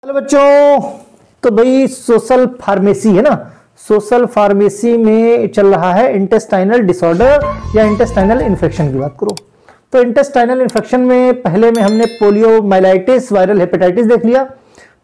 Hello बच्चों, तो भाई सोशल फार्मेसी है ना। सोशल फार्मेसी में चल रहा है इंटेस्टाइनल डिसऑर्डर या इंटेस्टाइनल इन्फेक्शन की बात करो तो इंटेस्टाइनल इन्फेक्शन में पहले में हमने पोलियोमाइलाइटिस, वायरल हेपेटाइटिस देख लिया,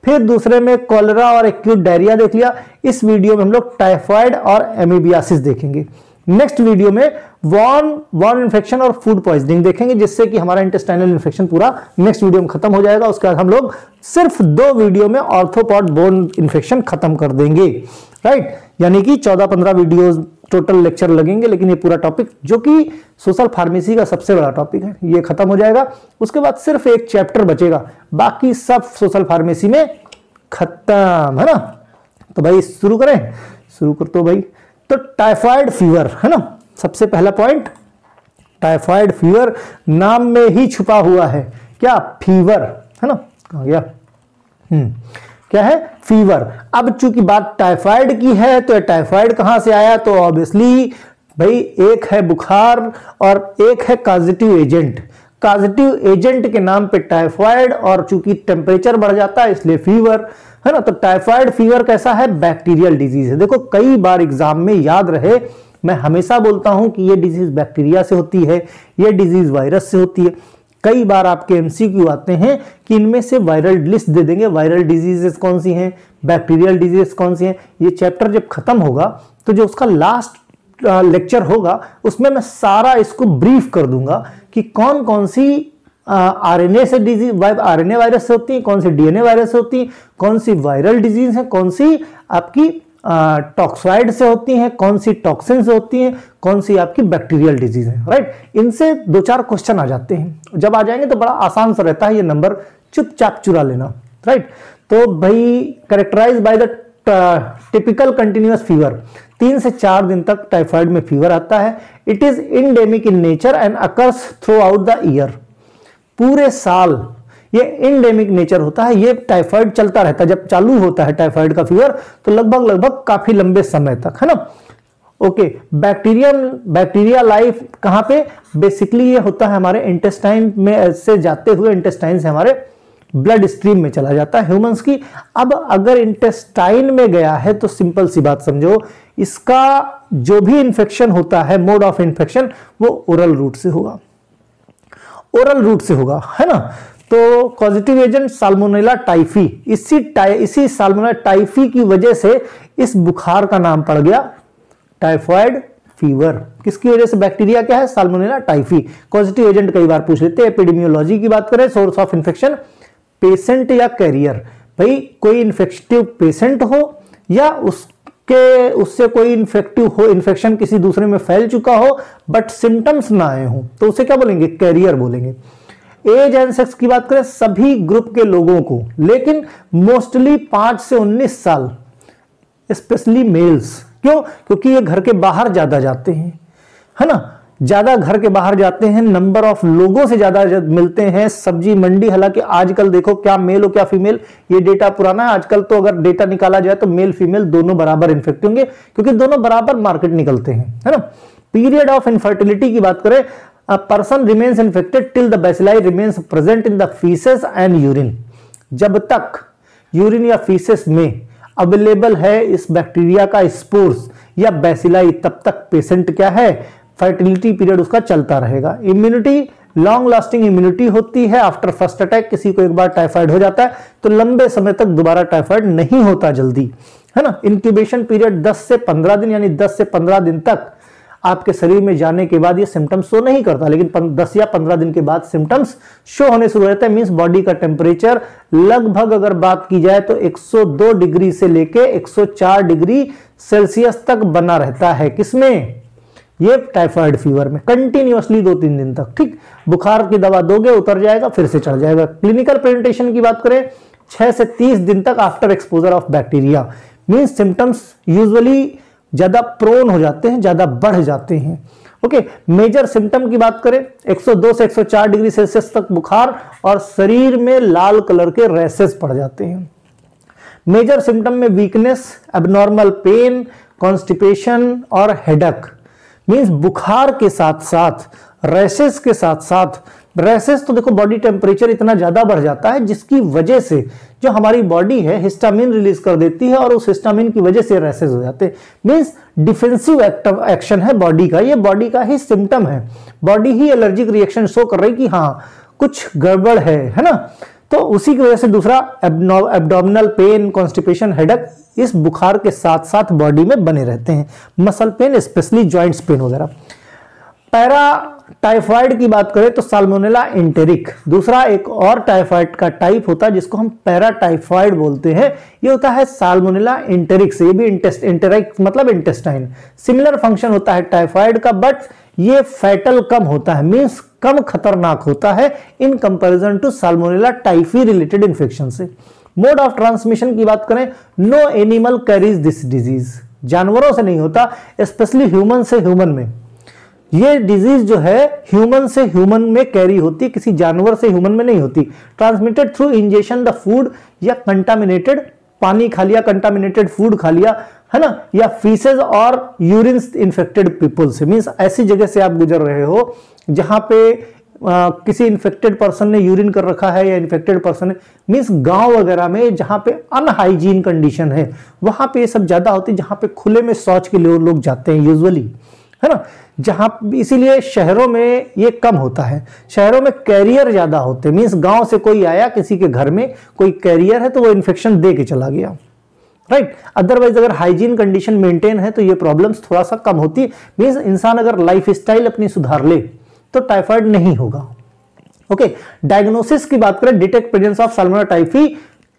फिर दूसरे में कॉलरा और एक्यूट डायरिया देख लिया। इस वीडियो में हम लोग टाइफाइड और एमीबियासिस देखेंगे। नेक्स्ट वीडियो में वॉर्न इन्फेक्शन और फूड पॉइजनिंग देखेंगे, जिससे कि हमारा इंटेस्टाइनल इन्फेक्शन पूरा नेक्स्ट वीडियो में खत्म हो जाएगा। उसके बाद हम लोग सिर्फ 2 वीडियो में ऑर्थोपॉड बोन इन्फेक्शन खत्म कर देंगे, राइट। यानी कि 14-15 वीडियोस टोटल लेक्चर लगेंगे, लेकिन ये पूरा टॉपिक जो कि सोशल फार्मेसी का सबसे बड़ा टॉपिक है ये खत्म हो जाएगा। उसके बाद सिर्फ एक चैप्टर बचेगा, बाकी सब सोशल फार्मेसी में खत्म, है ना। तो भाई शुरू करें, शुरू कर तो भाई। तो टाइफाइड फीवर है ना, सबसे पहला पॉइंट। टाइफाइड फीवर नाम में ही छुपा हुआ है क्या, फीवर, है ना। कहां गया, क्या है, फीवर। अब चूंकि बात टाइफाइड की है तो टाइफाइड कहां से आया, तो ऑब्वियसली भाई एक है बुखार और एक है कॉजेटिव एजेंट। कॉजेटिव एजेंट के नाम पे टाइफाइड, और चूंकि टेम्परेचर बढ़ जाता है इसलिए फीवर, है ना। तो टाइफाइड फीवर कैसा है, बैक्टीरियल डिजीज है। देखो कई बार एग्जाम में याद रहे, मैं हमेशा बोलता हूं कि ये डिजीज बैक्टीरिया से होती है, ये डिजीज वायरस से होती है। कई बार आपके एमसीक्यू आते हैं कि इनमें से वायरल लिस्ट दे देंगे, वायरल डिजीजेस कौन सी हैं, बैक्टीरियल डिजीज कौन सी हैं। ये चैप्टर जब खत्म होगा तो जो उसका लास्ट लेक्चर होगा उसमें मैं सारा इसको ब्रीफ कर दूंगा कि कौन कौन सी आरएनए से डिजीज, आरएनए वायरस से होती है, कौन सी डीएनए वायरस से होती है, कौन सी वायरल डिजीज है, कौन सी आपकी टॉक्साइड से होती हैं, कौन सी टॉक्सिन से होती हैं, कौन सी आपकी बैक्टीरियल डिजीज है, राइट। इनसे 2-4 क्वेश्चन आ जाते हैं, जब आ जाएंगे तो बड़ा आसान सा रहता है, ये नंबर चुपचाप चुरा लेना, राइट। तो भाई characterise by the typical continuous fever, 3 से 4 दिन तक टाइफाइड में फीवर आता है। It is endemic in nature and occurs through out the year, पूरे साल ये इंडेमिक नेचर होता है, ये टाइफाइड चलता रहता है। जब चालू होता है टाइफाइड का फीवर तो लगभग काफी लंबे समय तक, है ना। ओके, बैक्टीरिया लाइफ कहां पे, बेसिकली ये होता है हमारे इंटेस्टाइन में से जाते हुए, इंटेस्टाइन से हमारे ब्लड स्ट्रीम में चला जाता है ह्यूमंस की। अब अगर इंटेस्टाइन में गया है तो सिंपल सी बात समझो, इसका जो भी इंफेक्शन होता है, मोड ऑफ इंफेक्शन, वो ओरल रूट से होगा, ओरल रूट से होगा, है ना। तो पॉजिटिव एजेंट साल्मोनेला टाइफी, इसी साल्मोनेला टाइफी की वजह से इस बुखार का नाम पड़ गया टाइफाइड फीवर। किसकी वजह से, बैक्टीरिया क्या है, साल्मोनेला टाइफी। पॉजिटिव एजेंट कई बार पूछ लेते हैं। एपिडेमियोलॉजी की बात करें, सोर्स ऑफ इन्फेक्शन, पेशेंट या कैरियर। भाई कोई इन्फेक्टिव पेशेंट हो या उससे कोई इन्फेक्टिव हो, इन्फेक्शन किसी दूसरे में फैल चुका हो बट सिम्टम्स ना आए हो, तो उसे क्या बोलेंगे, कैरियर बोलेंगे। एज एंड सेक्स की बात करें, सभी ग्रुप के लोगों को, लेकिन मोस्टली 5 से 19 साल, स्पेशली मेल्स। क्यों, क्योंकि ये घर के बाहर ज्यादा जाते हैं, है ना, ज्यादा घर के बाहर जाते हैं, नंबर ऑफ लोगों से ज्यादा मिलते हैं, सब्जी मंडी। हालांकि आजकल देखो क्या मेल हो क्या फीमेल, ये डेटा पुराना है। आजकल तो अगर डेटा निकाला जाए तो मेल फीमेल दोनों बराबर इन्फेक्ट होंगे, क्योंकि दोनों बराबर मार्केट निकलते हैं, है ना। पीरियड ऑफ इनफर्टिलिटी की बात करें, a person remains infected till the bacilli remains present in the feces and urine। जब तक यूरिन या फीसेस में अवेलेबल है इस बैक्टीरिया का स्पोर्स या बैसिलाई, तब तक पेशेंट क्या है, फर्टिलिटी पीरियड उसका चलता रहेगा। इम्यूनिटी, लॉन्ग लास्टिंग इम्यूनिटी होती है आफ्टर फर्स्ट अटैक। किसी को एक बार टाइफाइड हो जाता है तो लंबे समय तक दोबारा टाइफाइड नहीं होता जल्दी, है ना। इंक्यूबेशन पीरियड 10 से 15 दिन, यानी 10 से 15 दिन तक आपके शरीर में जाने के बाद ये सिम्टम्स शो नहीं करता, लेकिन 10 या 15 दिन के बाद सिम्टम्स शो होने शुरू होते हैं। मींस बॉडी का टेम्परेचर लगभग अगर बात की जाए तो 102 डिग्री से लेके 104 डिग्री सेल्सियस तक बना रहता है। किसमें, ये टाइफाइड फीवर में, कंटिन्यूअसली 2-3 दिन तक, ठीक। बुखार की दवा दोगे उतर जाएगा, फिर से चढ़ जाएगा। क्लिनिकल प्रेजेंटेशन की बात करें, 6 से 30 दिन तक after exposure of bacteria, means symptoms usually ज्यादा प्रोन हो जाते हैं, ज्यादा बढ़ जाते हैं। ओके, मेजर सिम्टम की बात करें, 102 से 104 डिग्री सेल्सियस तक बुखार और शरीर में लाल कलर के रैसेस पड़ जाते हैं। मेजर सिम्टम में वीकनेस, एबनॉर्मल पेन, कॉन्स्टिपेशन और हेडेक। मींस बुखार के साथ साथ, रैसेस के साथ साथ रैसेस तो देखो बॉडी टेम्परेचर इतना ज्यादा बढ़ जाता है जिसकी वजह से जो हमारी बॉडी है हिस्टामिन रिलीज कर देती है और उस हिस्टामिन की वजह से रैसेस हो जाते हैं। मींस डिफेंसिव एक्शन है बॉडी का, ये बॉडी का ही सिम्टम है, बॉडी ही एलर्जिक रिएक्शन शो कर रही कि हाँ कुछ गड़बड़ है ना। तो उसी की वजह से दूसरा एब्डोमिनल पेन, कॉन्स्टिपेशन, हेडेक इस बुखार के साथ साथ बॉडी में बने रहते हैं। Muscle pain, specially joints pain वगैरह। पैरा टाइफाइड की बात करें तो साल्मोनेला एंटेरिक दूसरा एक और टाइफाइड का टाइप होता है जिसको हम पैरा टाइफाइड बोलते हैं। ये होता है साल्मोनेला एंटेरिक से, ये भी एंटेरिक मतलब इंटेस्टाइन। सिमिलर फंक्शन होता है टाइफाइड का, बट ये फैटल कम होता है, मींस कम खतरनाक होता है in comparison to Salmonella typhi related infection से। मोड ऑफ ट्रांसमिशन की बात करें, no animal carries this disease, जानवरों से नहीं होता, स्पेशली ह्यूमन से ह्यूमन में। ये डिजीज जो है ह्यूमन से ह्यूमन में कैरी होती है, किसी जानवर से ह्यूमन में नहीं होती। Transmitted through injection the food, या कंटामिनेटेड पानी खा लिया, कंटामिनेटेड फूड खा लिया, है ना, या फीसेज और यूरिन इन्फेक्टेड पीपल से। मींस ऐसी जगह से आप गुजर रहे हो जहां पे किसी इन्फेक्टेड पर्सन ने यूरिन कर रखा है या इन्फेक्टेड पर्सन ने, मींस गांव वगैरह में जहां पे अनहाइजीन कंडीशन है वहां पे ये सब ज्यादा होती है, जहां पे खुले में शौच के लिए लोग जाते हैं यूजुअली, है ना, जहां इसीलिए शहरों में ये कम होता है। शहरों में कैरियर ज्यादा होते हैं, मींस गांव से कोई आया, किसी के घर में कोई कैरियर है तो वो इन्फेक्शन दे के चला गया, राइट। अदरवाइज अगर हाइजीन कंडीशन मेंटेन है तो ये प्रॉब्लम्स थोड़ा सा कम होती है। मींस इंसान अगर लाइफ स्टाइल अपनी सुधार ले तो टाइफाइड नहीं होगा। ओके, डायग्नोसिस की बात करें, detect presence of salmonella typhi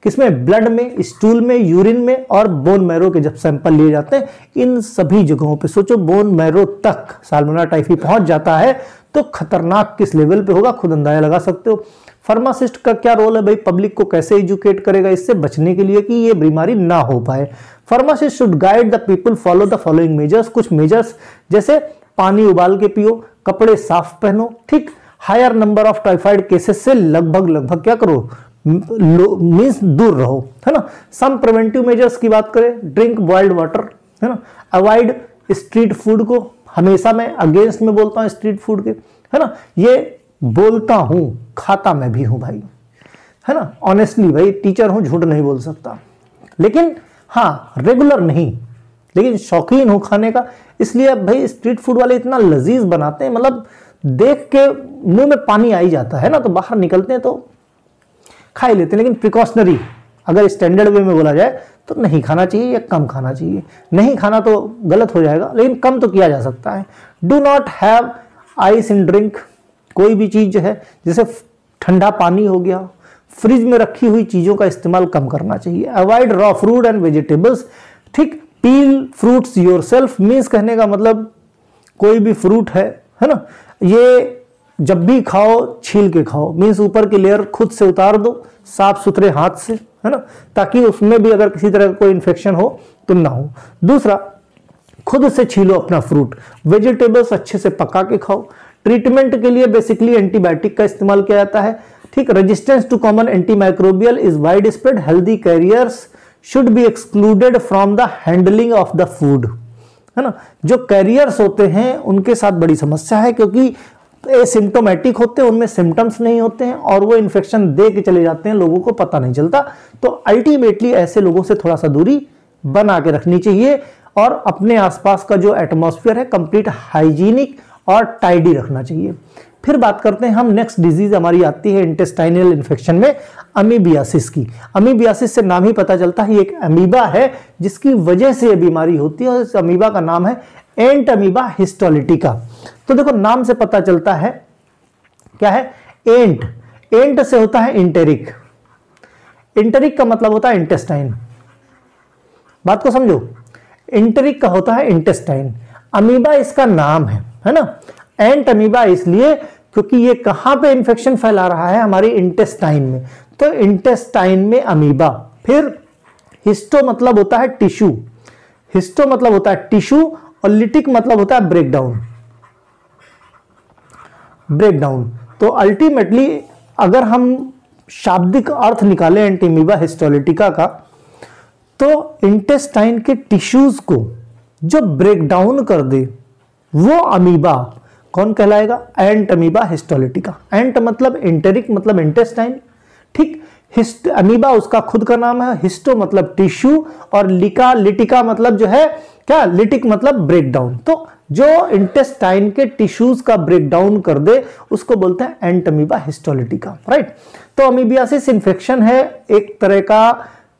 किसमें, ब्लड में, स्टूल में, यूरिन में और बोन मैरो के जब सैंपल लिए जाते हैं, इन सभी जगहों पे सोचो बोन मैरो तक साल्मोनेला टाइफी पहुंच जाता है तो खतरनाक किस लेवल पे होगा खुद अंदाजा लगा सकते हो। फार्मासिस्ट का क्या रोल है भाई, पब्लिक को कैसे एजुकेट करेगा इससे बचने के लिए कि ये बीमारी ना हो पाए। Pharmacist should guide the people follow the following measures, कुछ मेजर्स जैसे पानी उबाल के पियो, कपड़े साफ पहनो, ठीक। Higher number of typhoid cases से लगभग क्या करो, मींस दूर रहो, है ना। सम प्रिवेंटिव मेजर्स की बात करें, ड्रिंक बॉइल्ड वाटर, है ना। अवॉइड स्ट्रीट फूड को, हमेशा मैं अगेंस्ट में बोलता हूं स्ट्रीट फूड के, है ना। ये बोलता हूं, खाता मैं भी हूं भाई, है ना, ऑनेस्टली भाई, टीचर हूं, झूठ नहीं बोल सकता, लेकिन हाँ रेगुलर नहीं, लेकिन शौकीन हूं खाने का। इसलिए अब भाई स्ट्रीट फूड वाले इतना लजीज बनाते हैं, मतलब देख के मुंह में पानी आ ही जाता है ना, तो बाहर निकलते हैं तो खा ही लेते हैं। लेकिन प्रिकॉशनरी अगर स्टैंडर्ड वे में बोला जाए तो नहीं खाना चाहिए या कम खाना चाहिए। नहीं खाना तो गलत हो जाएगा, लेकिन कम तो किया जा सकता है। Do not have ice in drink, कोई भी चीज जो है जैसे ठंडा पानी हो गया, फ्रिज में रखी हुई चीजों का इस्तेमाल कम करना चाहिए। Avoid raw fruit and vegetables, ठीक। पील फ्रूट्स योरसेल्फ, मींस कहने का मतलब कोई भी फ्रूट है ना, ये जब भी खाओ छील के खाओ, मींस ऊपर की लेयर खुद से उतार दो साफ सुथरे हाथ से, है ना, ताकि उसमें भी अगर किसी तरह का कोई इन्फेक्शन हो तो ना हो। दूसरा, खुद से छीलो अपना फ्रूट। वेजिटेबल्स अच्छे से पका के खाओ। ट्रीटमेंट के लिए बेसिकली एंटीबायोटिक का इस्तेमाल किया जाता है, ठीक। Resistance to common antimicrobial is wide spread, healthy carriers should be excluded from the handling of the food, है ना। जो कैरियर्स होते हैं उनके साथ बड़ी समस्या है, क्योंकि एसिम्टोमेटिक होते हैं, उनमें सिम्टम्स नहीं होते हैं और वो इन्फेक्शन दे के चले जाते हैं, लोगों को पता नहीं चलता। तो अल्टीमेटली ऐसे लोगों से थोड़ा सा दूरी बना के रखनी चाहिए और अपने आसपास का जो एटमॉस्फेयर है कंप्लीट हाइजीनिक और टाइडी रखना चाहिए। फिर बात करते हैं हम, नेक्स्ट डिजीज हमारी आती है इंटेस्टाइनल इन्फेक्शन में, अमीबियासिस की। अमीबियासिस से नाम ही पता चलता है ये एक अमीबा है जिसकी वजह से ये बीमारी होती है, और इस अमीबा का नाम है एंट अमीबा हिस्टोलिटिका। तो देखो नाम से पता चलता है क्या है, एंट। एंट से होता है इंटेरिक, इंटेरिक का मतलब होता है इंटेस्टाइन। बात को समझो, इंटेरिक का होता है इंटेस्टाइन, अमीबा इसका नाम है ना। एंट अमीबा इसलिए क्योंकि ये कहां पे इंफेक्शन फैला रहा है, हमारी इंटेस्टाइन में, तो इंटेस्टाइन में अमीबा। फिर हिस्टो मतलब होता है टिश्यू, हिस्टो मतलब होता है टिश्यू, और लिटिक मतलब होता है ब्रेकडाउन, ब्रेकडाउन। तो अल्टीमेटली अगर हम शाब्दिक अर्थ निकालें एंटीमीबा हिस्टोलिटिका का, तो इंटेस्टाइन के टिश्यूज को जो ब्रेकडाउन कर दे वो अमीबा कौन कहलाएगा? एंट अमीबा हिस्टोलिटिका। एंट मतलब एंटेरिक मतलब इंटेस्टाइन, ठीक। अमीबा उसका खुद का नाम है, हिस्टो मतलब टिश्यू, और लिका लिटिका मतलब जो है क्या, लिटिक मतलब ब्रेकडाउन। तो जो इंटेस्टाइन के टिश्यूज का ब्रेकडाउन कर दे उसको बोलते हैं एंट अमीबा हिस्टोलिटिका, राइट। तो अमीबियासिस इन्फेक्शन है एक तरह का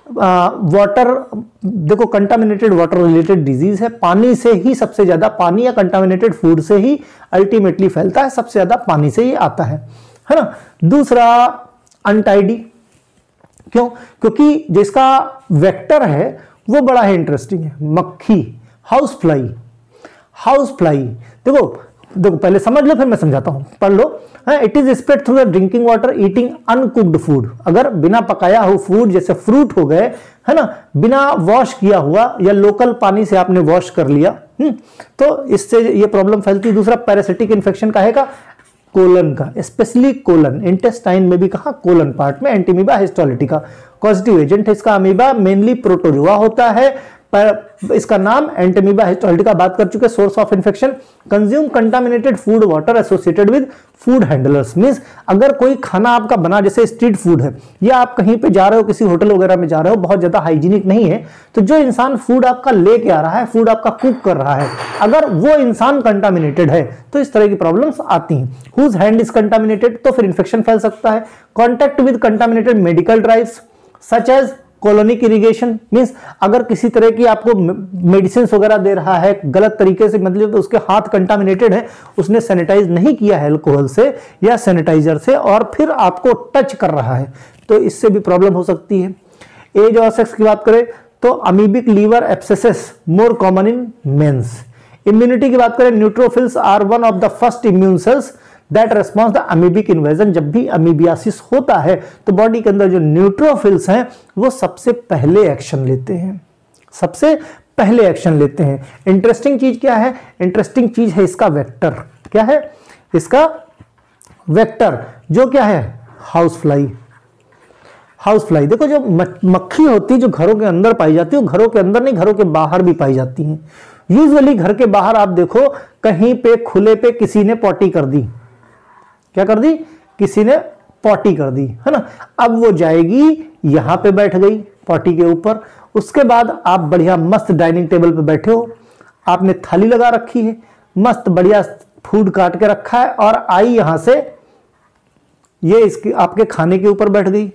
वाटर, देखो कंटामिनेटेड वाटर रिलेटेड डिजीज है, पानी से ही सबसे ज्यादा, पानी या कंटामिनेटेड फूड से ही अल्टीमेटली फैलता है, सबसे ज्यादा पानी से ही आता है ना। दूसरा अनटाइडी, क्यों? क्योंकि जिसका वेक्टर है वो बड़ा है इंटरेस्टिंग है, मक्खी, हाउस फ्लाई। हाउस फ्लाई देखो पहले समझ लो फिर मैं समझाता हूं, पढ़ लो। It is spread through the drinking water, eating uncooked food. अगर बिना पकाया हुआ फूड जैसे फ्रूट हो गए, है ना, बिना वॉश किया हुआ या लोकल पानी से आपने वॉश कर लिया, तो इससे ये प्रॉब्लम फैलती है। दूसरा पैरासिटिक इन्फेक्शन का है का कोलन का, स्पेशली कोलन, इंटेस्टाइन में भी कहा कोलन पार्ट में, एंटीमीबा हिस्टोलिटिका कॉजेटिव एजेंट है इसका। अमीबा मेनली प्रोटोजोआ होता है, पर इसका नाम एंटीमीबा हिस्टोलिटिका बात कर चुके। Source of infection, consume contaminated food water associated with food handlers. Means अगर कोई खाना आपका बना, जैसे स्ट्रीट फूड है या आप कहीं पे जा रहे हो, किसी होटल वगैरह में जा रहे हो, बहुत ज्यादा हाइजीनिक नहीं है, तो जो इंसान फूड आपका लेके आ रहा है, फूड आपका कुक कर रहा है, अगर वो इंसान कंटामिनेटेड है तो इस तरह की प्रॉब्लम्स आती हैं। हुज हैंड इज कंटामिनेटेड, तो फिर इन्फेक्शन फैल सकता है। Contact with contaminated medical drives such as colonic irrigation, means अगर किसी तरह की आपको मेडिसिन वगैरह दे रहा है गलत तरीके से, मतलब उसके हाथ कंटामिनेटेड है, उसने सैनिटाइज नहीं किया है अल्कोहल से या सैनिटाइजर से, और फिर आपको टच कर रहा है, तो इससे भी प्रॉब्लम हो सकती है। एज और सेक्स की बात करें तो amoebic liver abscesses more common in mens. Immunity की बात करें, neutrophils are one of the first immune cells that response the amoebic invasion. जब भी अमीबियासिस होता है तो बॉडी के अंदर जो न्यूट्रोफिल्स हैं वो सबसे पहले एक्शन लेते हैं, सबसे पहले एक्शन लेते हैं। इंटरेस्टिंग चीज क्या है? इंटरेस्टिंग चीज है इसका वेक्टर। क्या है इसका वेक्टर? जो क्या है? House fly. हाउस फ्लाई देखो, जो मक्खी होती है जो घरों के अंदर पाई जाती है, वो घरों के अंदर नहीं, घरों के बाहर भी पाई जाती हैं। यूजुअली घर के बाहर आप देखो कहीं पे खुले पे किसी ने पॉटी कर दी, क्या कर दी? किसी ने पॉटी कर दी, है ना। अब वो जाएगी यहां पे बैठ गई पॉटी के ऊपर, उसके बाद आप बढ़िया मस्त डाइनिंग टेबल पे बैठे हो, आपने थाली लगा रखी है, मस्त बढ़िया फूड काट के रखा है, और आई यहां से ये इसके आपके खाने के ऊपर बैठ गई।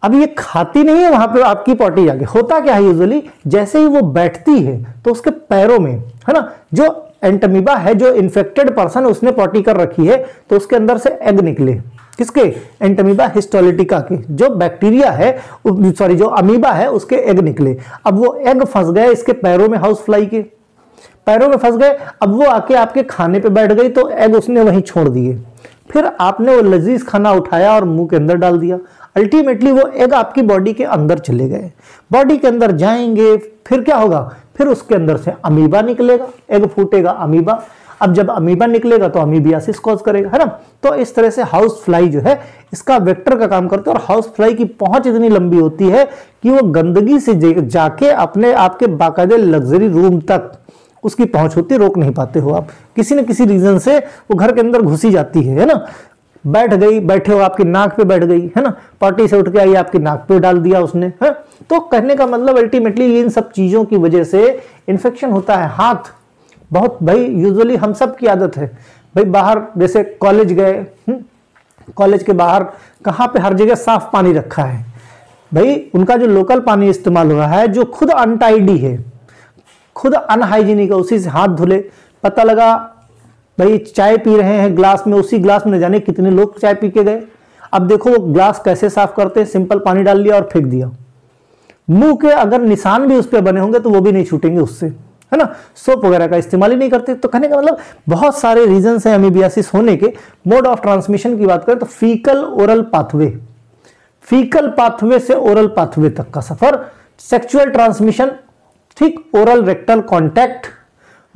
अब ये खाती नहीं है वहां पे, आपकी पॉटी जाके होता क्या है यूजुअली, जैसे ही वो बैठती है तो उसके पैरों में, है ना, जो एंटमीबा है, जो इन्फेक्टेड पर्सन उसने पॉटी कर रखी है, तो उसके अंदर से एग निकले। किसके? एंटमीबा हिस्टोलिटिका के। जो बैक्टीरिया है, सॉरी जो अमीबा है, उसके एग निकले। अब वो एग फंस गए इसके पैरों में, हाउस फ्लाई के पैरों में फंस गए। अब वो आके आपके खाने पे बैठ गई तो एग उसने वहीं छोड़ दिए, फिर आपने वो लजीज खाना उठाया और मुंह के अंदर डाल दिया। अल्टीमेटली वो एग आपकी बॉडी के अंदर चले गए, बॉडी के अंदर जाएंगे, फिर क्या होगा? फिर उसके अंदर से अमीबा निकलेगा, एग फूटेगा अमीबा। अब जब अमीबा निकलेगा तो अमीबियासिस कॉज करेगा, है ना। तो इस तरह से हाउस फ्लाई जो है इसका वेक्टर का काम करते हैं, और हाउस फ्लाई की पहुंच इतनी लंबी होती है कि वो गंदगी से जाके अपने आपके बाकायदे लग्जरी रूम तक उसकी पहुंच होती है, रोक नहीं पाते हो आप। किसी न किसी रीजन से वो घर के अंदर घुसी जाती है ना। बैठ गई, बैठे हो आपकी नाक पे बैठ गई, है ना, पार्टी से उठ के आई आपकी नाक पे डाल दिया उसने, है। तो कहने का मतलब अल्टीमेटली इन सब चीजों की वजह से इन्फेक्शन होता है। हाथ बहुत, भाई यूजुअली हम सब की आदत है, भाई बाहर जैसे कॉलेज गए, कॉलेज के बाहर कहाँ पे हर जगह साफ पानी रखा है, भाई उनका जो लोकल पानी इस्तेमाल हो रहा है, जो खुद अनटाइडी है, खुद अनहाइजीनिक है, उसी से हाथ धुले। पता लगा भाई चाय पी रहे हैं ग्लास में, उसी ग्लास में न जाने कितने लोग चाय पी के गए। अब देखो वो ग्लास कैसे साफ करते हैं, सिंपल पानी डाल लिया और फेंक दिया। मुंह के अगर निशान भी उस पर बने होंगे तो वो भी नहीं छूटेंगे उससे, है ना। सोप वगैरह का इस्तेमाल ही नहीं करते। तो कहने का मतलब बहुत सारे रीजंस हैं अमीबियासिस होने के। मोड ऑफ ट्रांसमिशन की बात करें तो faecal oral pathway, faecal pathway से ओरल पाथवे तक का सफर। सेक्सुअल ट्रांसमिशन, ठीक, oral rectal contact.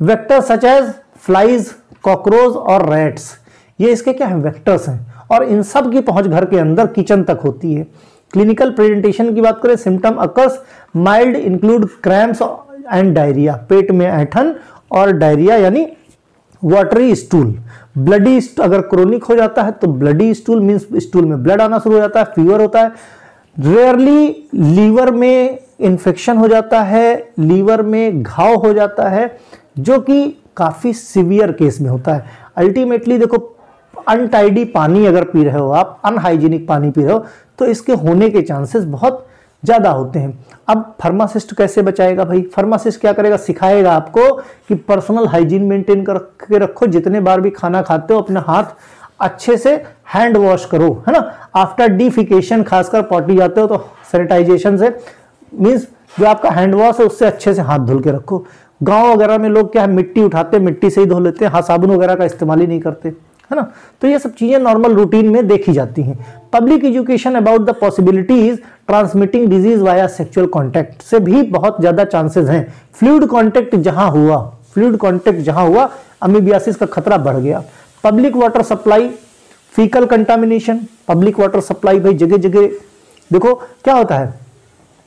Vector such as flies, cockroach और रैट्स, ये इसके क्या है? वेक्टर्स हैं, और इन सब की पहुंच घर के अंदर किचन तक होती है। क्लिनिकल प्रेजेंटेशन की बात करें, symptom occurs mild include cramps and diarrhoea, पेट में ऐंठन और डायरिया यानी वाटरी स्टूल, ब्लडी, अगर क्रोनिक हो जाता है तो ब्लडी स्टूल मीन्स स्टूल में ब्लड आना शुरू हो जाता है, फीवर होता है। रेयरली लीवर में इन्फेक्शन हो जाता है, लीवर में घाव हो जाता है, जो कि काफ़ी सीवियर केस में होता है। अल्टीमेटली देखो, अनटाइडी पानी अगर पी रहे हो आप, अनहाइजीनिक पानी पी रहे हो, तो इसके होने के चांसेस बहुत ज़्यादा होते हैं। अब फार्मासिस्ट कैसे बचाएगा भाई? फार्मासिस्ट क्या करेगा? सिखाएगा आपको कि पर्सनल हाइजीन मेंटेन करके रखो, जितने बार भी खाना खाते हो अपने हाथ अच्छे से हैंड वॉश करो, है ना। आफ्टर डिफिकेशन, खासकर पॉटी जाते हो तो सैनिटाइजेशन से, मीन्स जो आपका हैंड वॉश है उससे अच्छे से हाथ धुल के रखो। गांव वगैरह में लोग क्या है, मिट्टी उठाते, मिट्टी से ही धो लेते हैं, हाँ साबुन वगैरह का इस्तेमाल ही नहीं करते, है ना। तो ये सब चीजें नॉर्मल रूटीन में देखी जाती हैं। Public education about the possibilities transmitting disease via sexual contact से भी बहुत ज्यादा चांसेस हैं। फ्लूइड कॉन्टैक्ट जहां हुआ अमीबियासिस का खतरा बढ़ गया। Public water supply, faecal contamination, public water supply भाई जगह जगह देखो क्या होता है,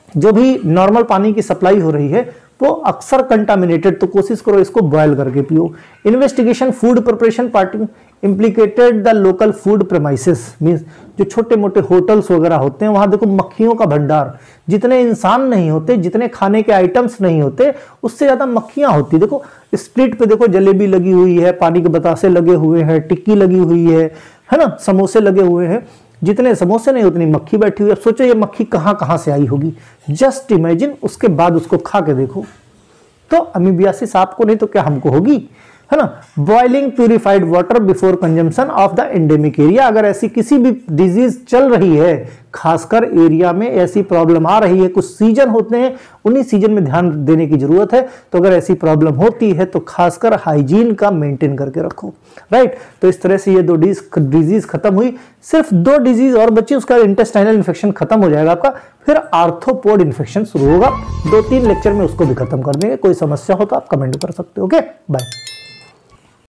जो भी नॉर्मल पानी की सप्लाई हो रही है वो अक्सर कंटामिनेटेड, तो कोशिश करो इसको बॉयल करके पियो। Investigation food preparation party implicated the local food premises, means जो छोटे मोटे होटल्स वगैरह होते हैं वहां देखो मक्खियों का भंडार, जितने इंसान नहीं होते, जितने खाने के आइटम्स नहीं होते, उससे ज्यादा मक्खियां होती। देखो स्प्लिट पे देखो जलेबी लगी हुई है, पानी के बतासे लगे हुए हैं, टिक्की लगी हुई है ना, समोसे लगे हुए हैं। जितने समोसे नहीं उतनी मक्खी बैठी हुई है। अब सोचो ये मक्खी कहां कहां से आई होगी, जस्ट इमेजिन। उसके बाद उसको खा के देखो तो अमीबियासिस आपको नहीं तो क्या हमको होगी, है ना। Boiling purified water before consumption of the endemic area, अगर ऐसी किसी भी डिजीज चल रही है, खासकर एरिया में ऐसी प्रॉब्लम आ रही है, कुछ सीजन होते हैं, उन्हीं सीजन में ध्यान देने की जरूरत है। तो अगर ऐसी प्रॉब्लम होती है तो खासकर हाइजीन का मेंटेन करके रखो, राइट। तो इस तरह से ये 2 डिजीज खत्म हुई। सिर्फ 2 डिजीज और बची, उसका इंटेस्टाइनल इन्फेक्शन खत्म हो जाएगा आपका, फिर आर्थ्रोपोड इन्फेक्शन शुरू होगा। 2-3 लेक्चर में उसको भी खत्म कर देंगे। कोई समस्या हो तो आप कमेंट कर सकते हो। Okay, bye.